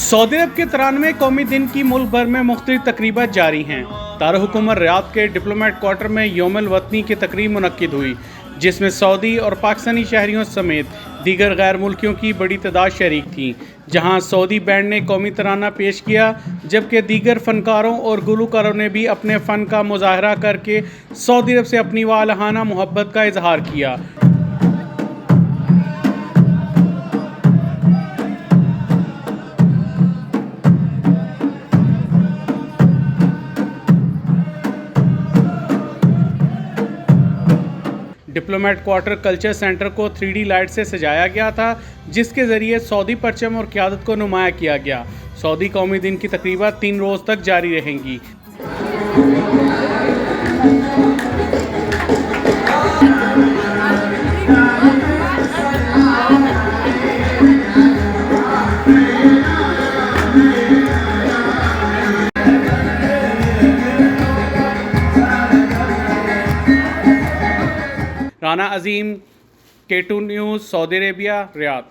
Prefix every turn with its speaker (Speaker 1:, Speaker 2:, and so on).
Speaker 1: Saudi अरब के 93वें कौमी दिन की मुल्क भर में मुख्तलिफ तकरीबात जारी हैं। दारुल-हुकूमत रियाद के डिप्लोमेट क्वार्टर में यौमुल वतनी की तकरीब मुनक्किद हुई, जिसमें सऊदी और पाकिस्तानी शहरियों समेत दीगर गैर मुल्कियों की बड़ी तादाद शरीक थी। जहां सऊदी बैंड ने कौमी तराना पेश किया, जबकि दीगर फनकारों और गुलकारों ने भी अपने फ़न का मुजाहरा करके सऊदी अरब से अपनी वालहाना मोहब्बत का इजहार किया। डिप्लोमेट क्वार्टर कल्चर सेंटर को 3D लाइट से सजाया गया था, जिसके जरिए सऊदी परचम और क़यादत को नुमाया किया गया। सऊदी कौमी दिन की तकरीबात 3 रोज़ तक जारी रहेंगी। राना अजीम, K2 news, Saudi Arabia, Riyadh.